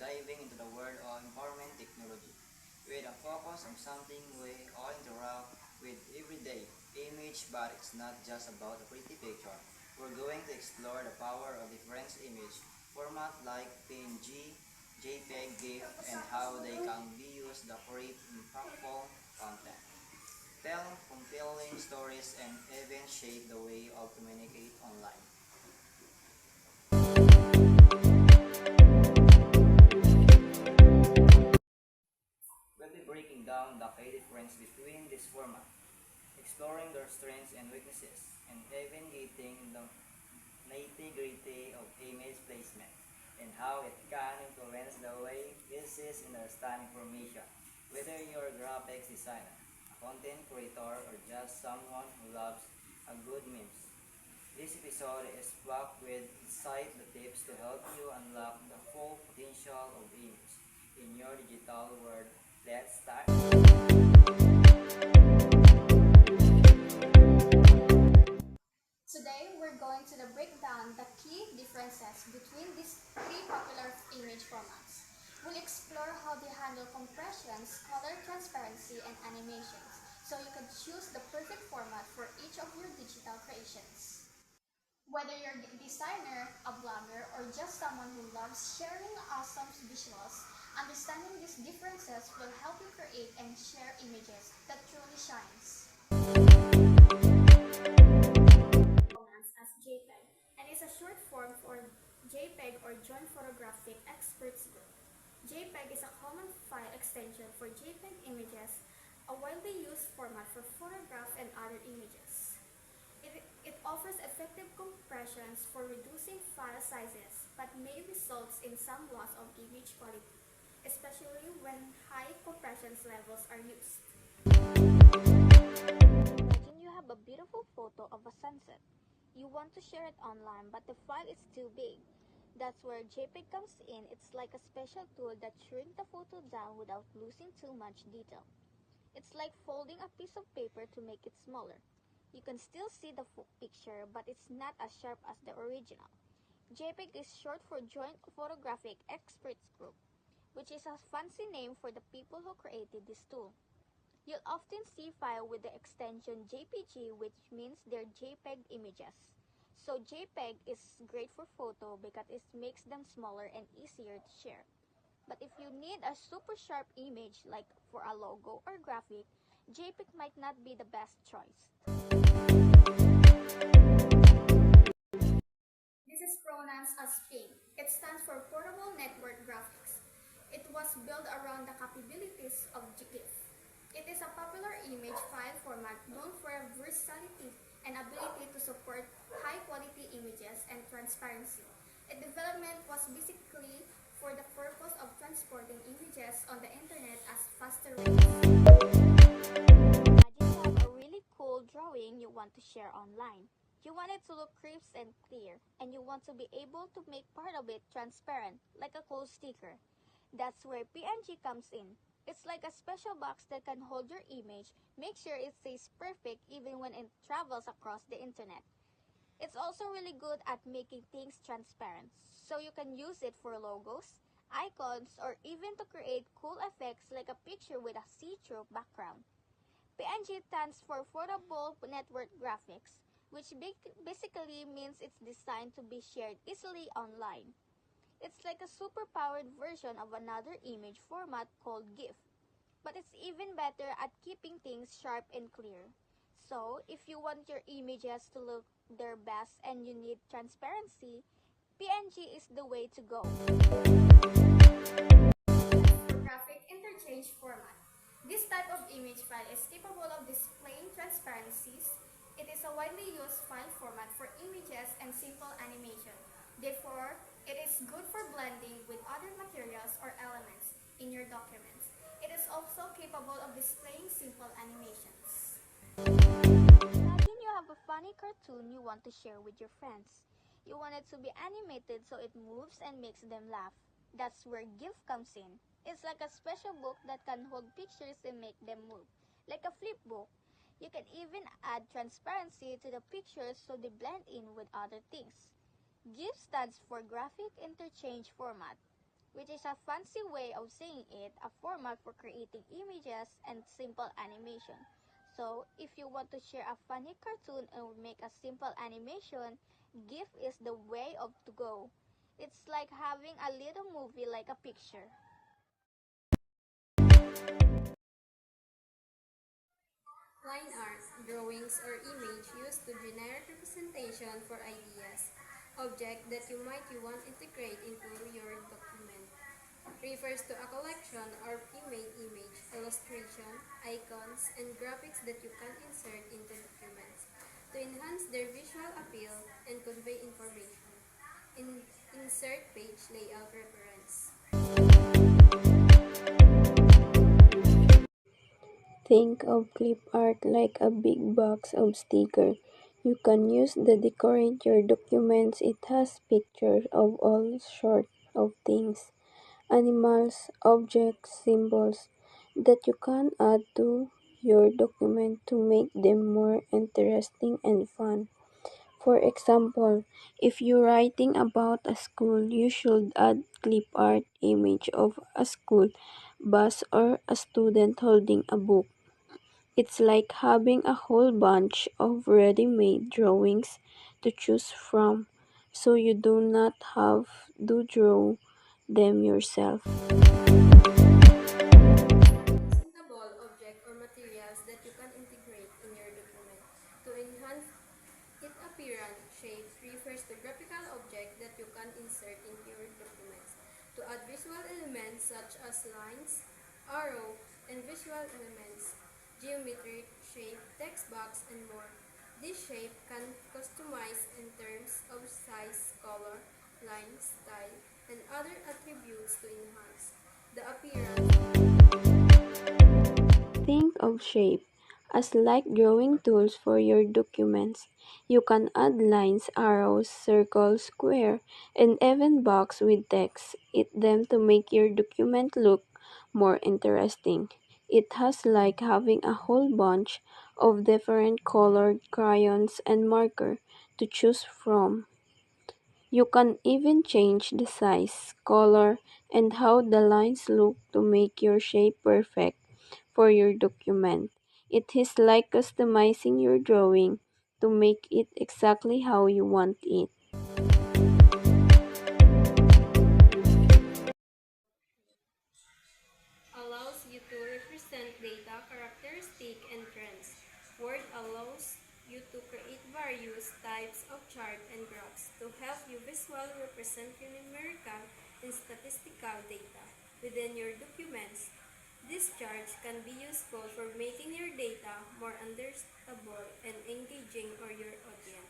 diving into the world of empowerment technology with a focus on something we all interact with every day, image, but it's not just about a pretty picture. We're going to explore the power of different image format like PNG, JPEG, GIF, and how they can be used to create impactful content, tell compelling stories, and even shape the way of communicate online. We'll be breaking down the key difference between this format, exploring their strengths and weaknesses, and even getting the nitty-gritty of image placement and how it can influence the way users understand information. Whether you're a graphics designer, a content creator, or just someone who loves a good memes, this episode is packed with insight and tips to help you unlock the full potential of image in your digital world. Let's start. Today, we're going to break down the key differences between these three popular image formats. We'll explore how they handle compressions, color transparency, and animations, so you can choose the perfect format for each of your digital creations. Whether you're a designer, a blogger, or just someone who loves sharing awesome visuals, understanding these differences will help you create and share images that truly shines. As JPEG, and is a short form for JPEG or Joint Photographic Experts Group. JPEG is a common file extension for JPEG images, a widely used format for photograph and other images. It offers effective compressions for reducing file sizes, but may result in some loss of image quality, especially when high compression levels are used. Imagine you have a beautiful photo of a sunset. You want to share it online, but the file is too big. That's where JPEG comes in. It's like a special tool that shrinks the photo down without losing too much detail. It's like folding a piece of paper to make it smaller. You can still see the picture, but it's not as sharp as the original. JPEG is short for Joint Photographic Experts Group, which is a fancy name for the people who created this tool. You'll often see file with the extension JPG, which means they're JPEG images. So JPEG is great for photo because it makes them smaller and easier to share. But if you need a super sharp image like for a logo or graphic, JPEG might not be the best choice. This is pronounced as PNG. It stands for Portable Network Graphics. It was built around the capabilities of GIF. It is a popular image file format known for versatility and ability to support high-quality images and transparency. Its development was basically for the purpose of transporting images on the internet as faster rates. Imagine you have a really cool drawing you want to share online. You want it to look crisp and clear, and you want to be able to make part of it transparent, like a cool sticker. That's where PNG comes in. It's like a special box that can hold your image, make sure it stays perfect even when it travels across the internet. It's also really good at making things transparent, so you can use it for logos, icons, or even to create cool effects like a picture with a see-through background. PNG stands for Portable Network Graphics, which basically means it's designed to be shared easily online. It's like a super-powered version of another image format called GIF, but it's even better at keeping things sharp and clear. So, if you want your images to look their best and you need transparency, PNG is the way to go. Graphic interchange format. This type of image file is capable of displaying transparencies. It is a widely used file format for images and simple animation. Therefore, it is good for blending with other materials or elements in your documents. It is also capable of displaying simple animations. Imagine you have a funny cartoon you want to share with your friends. You want it to be animated so it moves and makes them laugh. That's where GIF comes in. It's like a special book that can hold pictures and make them move, like a flip book. You can even add transparency to the pictures so they blend in with other things. GIF stands for Graphic Interchange Format. which is a fancy way of saying it, a format for creating images and simple animation. So, if you want to share a funny cartoon or make a simple animation, GIF is the way of to go. It's like having a little movie like a picture. Line art, drawings, or image used to generate representation for ideas, object that you might want to integrate into your document. Refers to a collection or pre-made image, illustration, icons, and graphics that you can insert into documents to enhance their visual appeal and convey information. Insert page layout reference. Think of clip art like a big box of stickers. You can use to decorate your documents. It has pictures of all sorts of things, animals, objects, symbols that you can add to your document to make them more interesting and fun. For example, if you're writing about a school, you should add clip art image of a school bus or a student holding a book. It's like having a whole bunch of ready-made drawings to choose from, so you do not have to draw them yourself. Presentable object or materials that you can integrate in your document to enhance its appearance. Shape refers to graphical object that you can insert into your documents to add visual elements such as lines, arrow, and visual elements, geometry, shape, text box, and more. This shape can customize in terms of size, color, line, style, and other attributes to enhance the appearance. Think of shape as like drawing tools for your documents. You can add lines, arrows, circles, square, and even box with text in them to make your document look more interesting. It has like having a whole bunch of different colored crayons and marker to choose from. You can even change the size, color, and how the lines look to make your shape perfect for your document. It is like customizing your drawing to make it exactly how you want it. Allows you to represent data, characteristic, and trends. Word allows you to create various types of chart and graphs to help you visually represent your numerical and statistical data within your documents. These charts can be useful for making your data more understandable and engaging for your audience.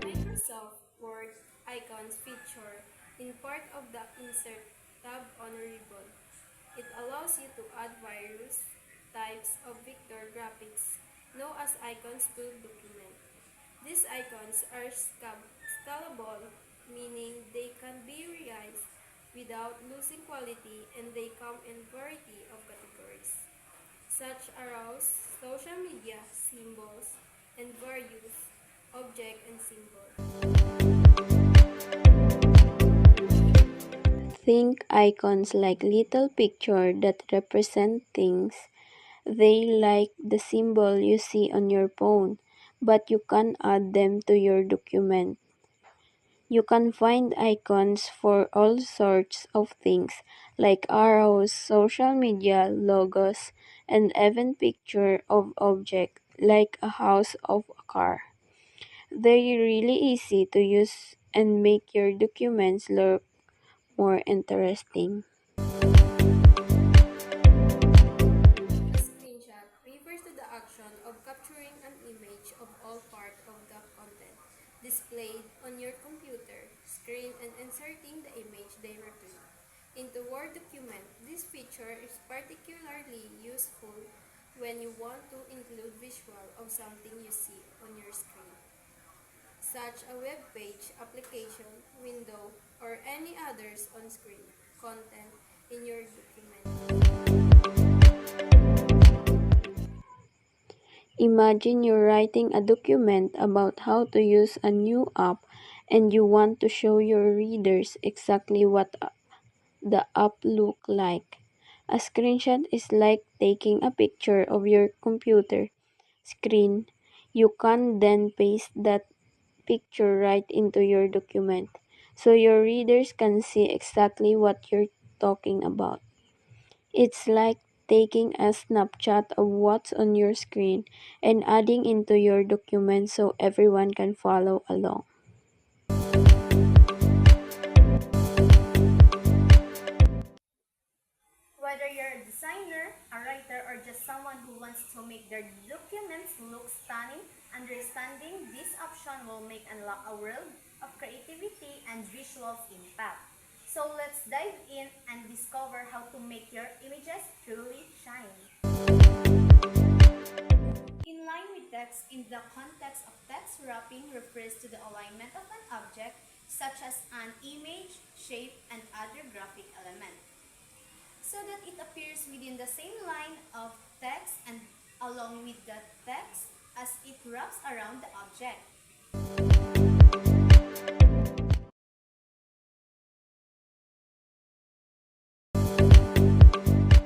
Microsoft Word icons feature in part of the Insert tab on Ribbon. It allows you to add various types of vector graphics known as icons to document. These icons are scalable, meaning they can be reused without losing quality, and they come in variety of categories such as social media, symbols, and various object and symbol. Think icons like little pictures that represent things. They like the symbol you see on your phone, but you can add them to your document. You can find icons for all sorts of things like arrows, social media, logos, and even picture of objects like a house or a car. They're really easy to use and make your documents look more interesting. A screenshot refers to the action of capturing an image of all part of the content displayed on your computer screen and inserting the image directly into Word document. This feature is particularly useful when you want to include visual of something you see on your screen, such a web page, application, window, or any others on-screen content in your document. Imagine you're writing a document about how to use a new app and you want to show your readers exactly what the app look like. A screenshot is like taking a picture of your computer screen. You can then paste that picture right into your document so your readers can see exactly what you're talking about. It's like taking a snapshot of what's on your screen and adding into your document so everyone can follow along. Whether you're a designer, a writer, or just someone who wants to make their documents look stunning, understanding this option will make unlock a world of creativity and visual impact. So let's dive in and discover how to make your images truly shine. In line with text, in the context of text wrapping refers to the alignment of an object such as an image, shape, and other graphic element, so that it appears within the same line of text and along with the text as it wraps around the object.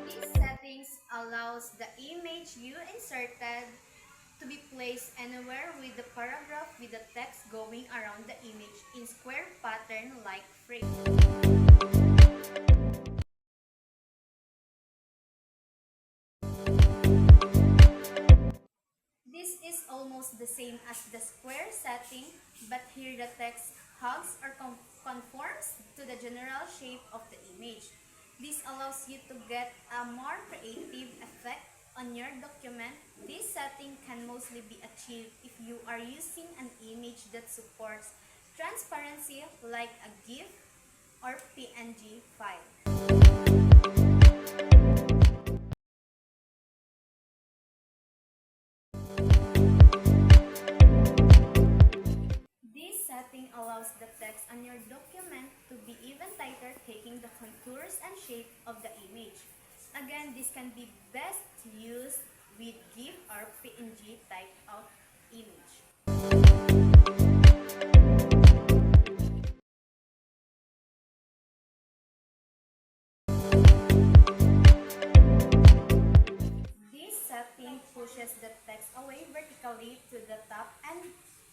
These settings allows the image you inserted to be placed anywhere with the paragraph with the text going around the image in square pattern like frame. This is almost the same as the square setting, but here the text hugs or conforms to the general shape of the image. This allows you to get a more creative effect on your document. This setting can mostly be achieved if you are using an image that supports transparency like a GIF or PNG file. This setting allows the text on your document to be even tighter, taking the contours and shape of the image. Again, this can be best used with GIF or PNG type of image. This setting pushes the text away vertically to the top and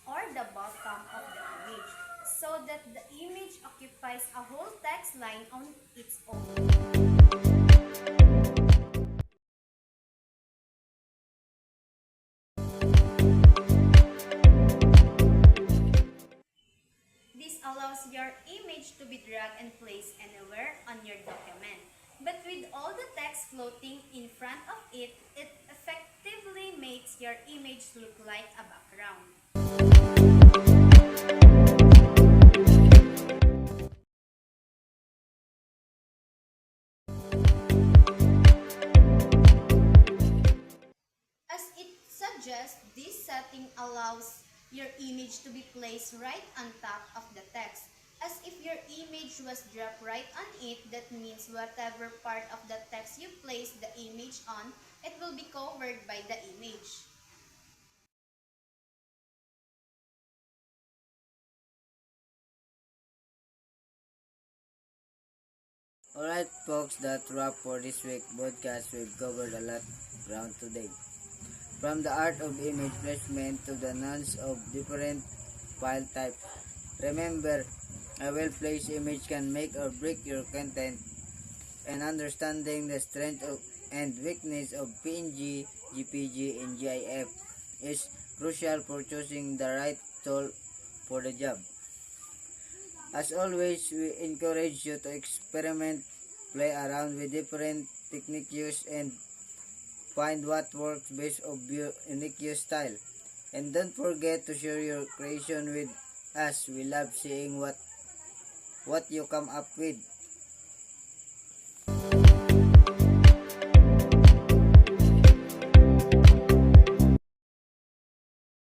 or the bottom of the image so that the image occupies a whole text line on its own. This allows your image to be dragged and placed anywhere on your document. But with all the text floating in front of it, it effectively makes your image look like a background. As it suggests, this setting allows your image to be placed right on top of the text. As if your image was dropped right on it, that means whatever part of the text you place the image on, it will be covered by the image. Alright folks, that's wrap for this week podcast. We've covered a lot ground today. From the art of image placement to the nuance of different file types. Remember, a well-placed image can make or break your content, and understanding the strength and weakness of PNG, GPG, and GIF is crucial for choosing the right tool for the job. As always, we encourage you to experiment, play around with different techniques, and find what works based on your unique style. And don't forget to share your creation with us. We love seeing what you come up with.